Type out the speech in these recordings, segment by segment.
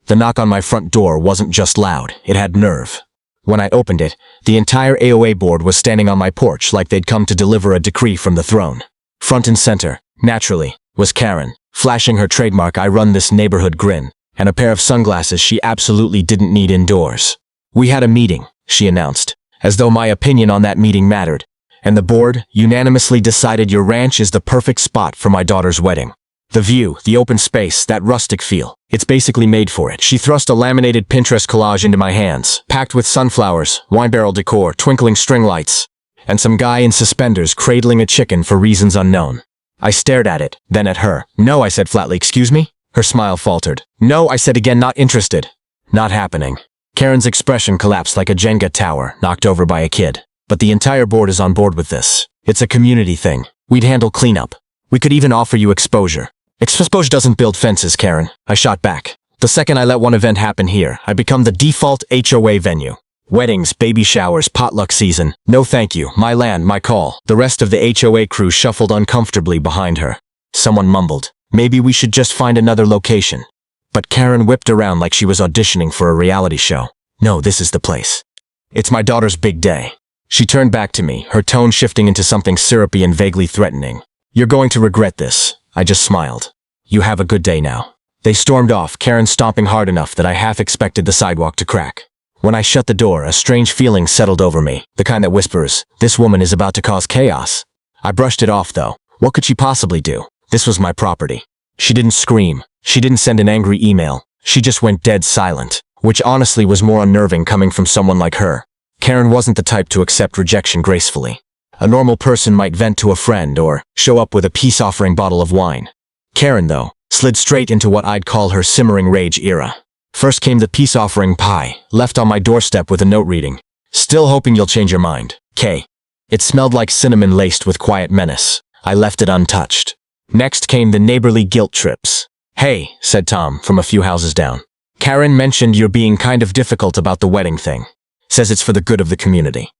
The knock on my front door wasn't just loud, it had nerve. When I opened it, the entire HOA board was standing on my porch like they'd come to deliver a decree from the throne. Front and center, naturally, was Karen, flashing her trademark "I run this neighborhood" grin, and a pair of sunglasses she absolutely didn't need indoors. "We had a meeting," she announced, as though my opinion on that meeting mattered, "and the board unanimously decided your ranch is the perfect spot for my daughter's wedding. The view, the open space, that rustic feel, it's basically made for it." She thrust a laminated Pinterest collage into my hands, packed with sunflowers, wine barrel decor, twinkling string lights, and some guy in suspenders cradling a chicken for reasons unknown. I stared at it, then at her. "No," I said flatly. "Excuse me?" Her smile faltered. "No," I said again, "not interested." "Not happening." Karen's expression collapsed like a Jenga tower, knocked over by a kid. "But the entire board is on board with this. It's a community thing. We'd handle cleanup. We could even offer you exposure." "Exposure doesn't build fences, Karen," I shot back. "The second I let one event happen here, I become the default HOA venue. Weddings, baby showers, potluck season. No thank you, my land, my call." The rest of the HOA crew shuffled uncomfortably behind her. Someone mumbled, "Maybe we should just find another location." But Karen whipped around like she was auditioning for a reality show. "No, this is the place. It's my daughter's big day." She turned back to me, her tone shifting into something syrupy and vaguely threatening. "You're going to regret this." I just smiled. "You have a good day now." They stormed off, Karen stomping hard enough that I half expected the sidewalk to crack. When I shut the door, a strange feeling settled over me, the kind that whispers, "This woman is about to cause chaos." I brushed it off, though. What could she possibly do? This was my property. She didn't scream. She didn't send an angry email. She just went dead silent, which honestly was more unnerving coming from someone like her. Karen wasn't the type to accept rejection gracefully. A normal person might vent to a friend or show up with a peace-offering bottle of wine. Karen, though, slid straight into what I'd call her simmering rage era. First came the peace-offering pie, left on my doorstep with a note reading, "Still hoping you'll change your mind, K." It smelled like cinnamon laced with quiet menace. I left it untouched. Next came the neighborly guilt trips. "Hey," said Tom from a few houses down. "Karen mentioned you're being kind of difficult about the wedding thing. Says it's for the good of the community."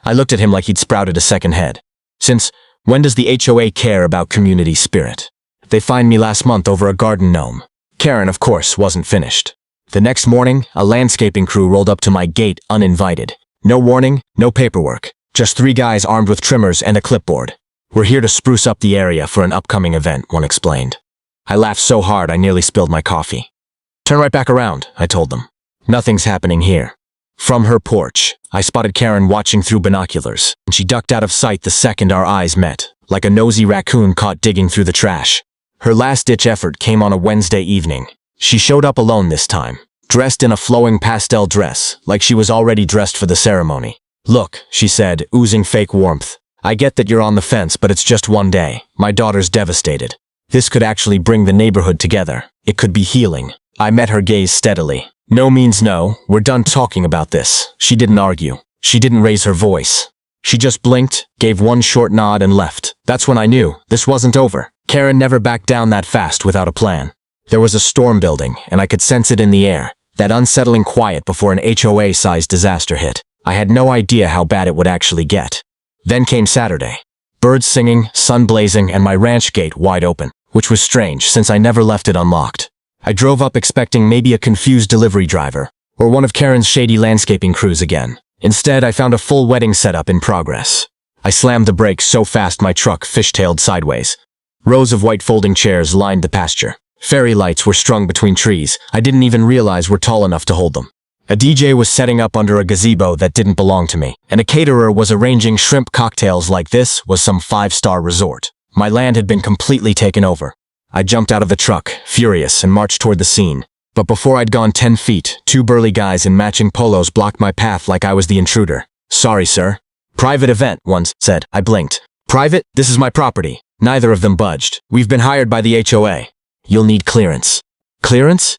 I looked at him like he'd sprouted a second head. Since when does the HOA care about community spirit? They fined me last month over a garden gnome. Karen, of course, wasn't finished. The next morning, a landscaping crew rolled up to my gate uninvited. No warning, no paperwork. Just 3 guys armed with trimmers and a clipboard. "We're here to spruce up the area for an upcoming event," one explained. I laughed so hard I nearly spilled my coffee. "Turn right back around," I told them. "Nothing's happening here." From her porch, I spotted Karen watching through binoculars, and she ducked out of sight the second our eyes met, like a nosy raccoon caught digging through the trash. Her last-ditch effort came on a Wednesday evening. She showed up alone this time, dressed in a flowing pastel dress, like she was already dressed for the ceremony. "Look," she said, oozing fake warmth. "I get that you're on the fence, but it's just one day. My daughter's devastated. This could actually bring the neighborhood together. It could be healing." I met her gaze steadily. "No means no. We're done talking about this." She didn't argue. She didn't raise her voice. She just blinked, gave one short nod, and left. That's when I knew this wasn't over. Karen never backed down that fast without a plan. There was a storm building, and I could sense it in the air, that unsettling quiet before an HOA-sized disaster hit. I had no idea how bad it would actually get. Then came Saturday. Birds singing, sun blazing, and my ranch gate wide open, which was strange since I never left it unlocked. I drove up expecting maybe a confused delivery driver, or one of Karen's shady landscaping crews again. Instead, I found a full wedding setup in progress. I slammed the brakes so fast my truck fishtailed sideways. Rows of white folding chairs lined the pasture. Fairy lights were strung between trees I didn't even realize were tall enough to hold them. A DJ was setting up under a gazebo that didn't belong to me, and a caterer was arranging shrimp cocktails like this was some 5-star resort. My land had been completely taken over. I jumped out of the truck, furious, and marched toward the scene. But before I'd gone 10 feet, 2 burly guys in matching polos blocked my path like I was the intruder. "Sorry, sir." "Private event," one said. I blinked. "Private? This is my property." Neither of them budged. "We've been hired by the HOA. You'll need clearance." "Clearance?"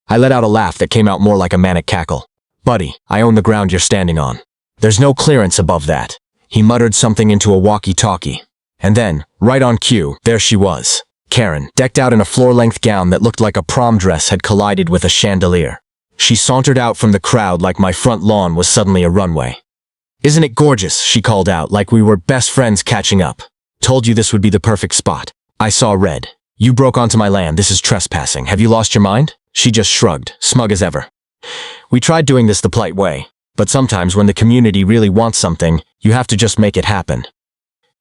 I let out a laugh that came out more like a manic cackle. "Buddy, I own the ground you're standing on. There's no clearance above that." He muttered something into a walkie-talkie. And then, right on cue, there she was. Karen, decked out in a floor-length gown that looked like a prom dress had collided with a chandelier. She sauntered out from the crowd like my front lawn was suddenly a runway. "Isn't it gorgeous?" she called out like we were best friends catching up. "Told you this would be the perfect spot." I saw red. "You broke onto my land. This is trespassing. Have you lost your mind?" She just shrugged, smug as ever. We tried doing this the polite way, but sometimes when the community really wants something, you have to just make it happen.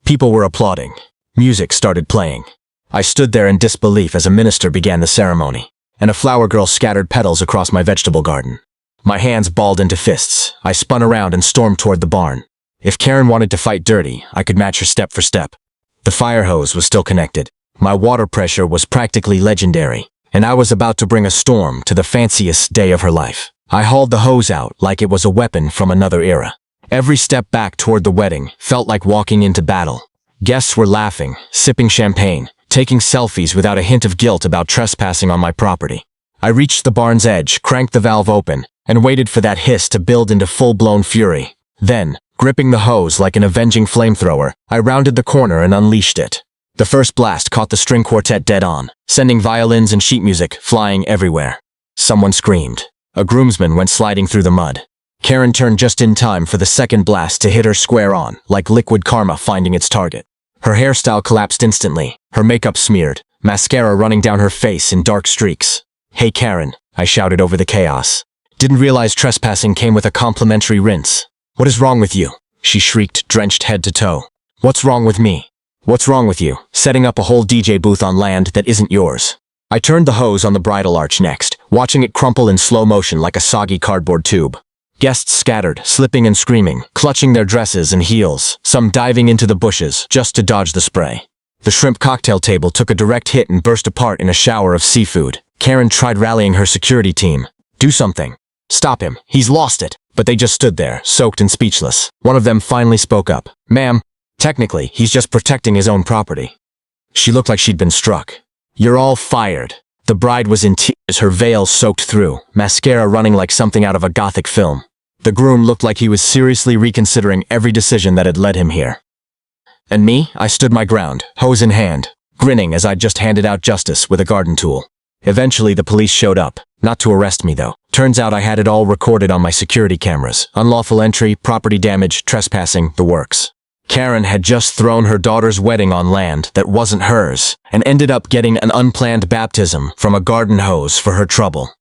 People were applauding. Music started playing. I stood there in disbelief as a minister began the ceremony, and a flower girl scattered petals across my vegetable garden. My hands balled into fists. I spun around and stormed toward the barn. If Karen wanted to fight dirty, I could match her step for step. The fire hose was still connected. My water pressure was practically legendary, and I was about to bring a storm to the fanciest day of her life. I hauled the hose out like it was a weapon from another era. Every step back toward the wedding felt like walking into battle. Guests were laughing, sipping champagne, taking selfies without a hint of guilt about trespassing on my property. I reached the barn's edge, cranked the valve open, and waited for that hiss to build into full-blown fury. Then, gripping the hose like an avenging flamethrower, I rounded the corner and unleashed it. The first blast caught the string quartet dead on, sending violins and sheet music flying everywhere. Someone screamed. A groomsman went sliding through the mud. Karen turned just in time for the second blast to hit her square on, like liquid karma finding its target. Her hairstyle collapsed instantly, her makeup smeared, mascara running down her face in dark streaks. "Hey Karen," I shouted over the chaos. "Didn't realize trespassing came with a complimentary rinse. What is wrong with you?" She shrieked, drenched head to toe. "What's wrong with me? What's wrong with you, setting up a whole DJ booth on land that isn't yours?" I turned the hose on the bridal arch next, watching it crumple in slow motion like a soggy cardboard tube. Guests scattered, slipping and screaming, clutching their dresses and heels, some diving into the bushes just to dodge the spray. The shrimp cocktail table took a direct hit and burst apart in a shower of seafood. Karen tried rallying her security team. "Do something. Stop him. He's lost it." But they just stood there, soaked and speechless. One of them finally spoke up. "Ma'am, technically, he's just protecting his own property." She looked like she'd been struck. "You're all fired." The bride was in tears, her veil soaked through, mascara running like something out of a gothic film. The groom looked like he was seriously reconsidering every decision that had led him here. And me, I stood my ground, hose in hand, grinning as I'd just handed out justice with a garden tool. Eventually the police showed up, not to arrest me though. Turns out I had it all recorded on my security cameras. Unlawful entry, property damage, trespassing, the works. Karen had just thrown her daughter's wedding on land that wasn't hers, and ended up getting an unplanned baptism from a garden hose for her trouble.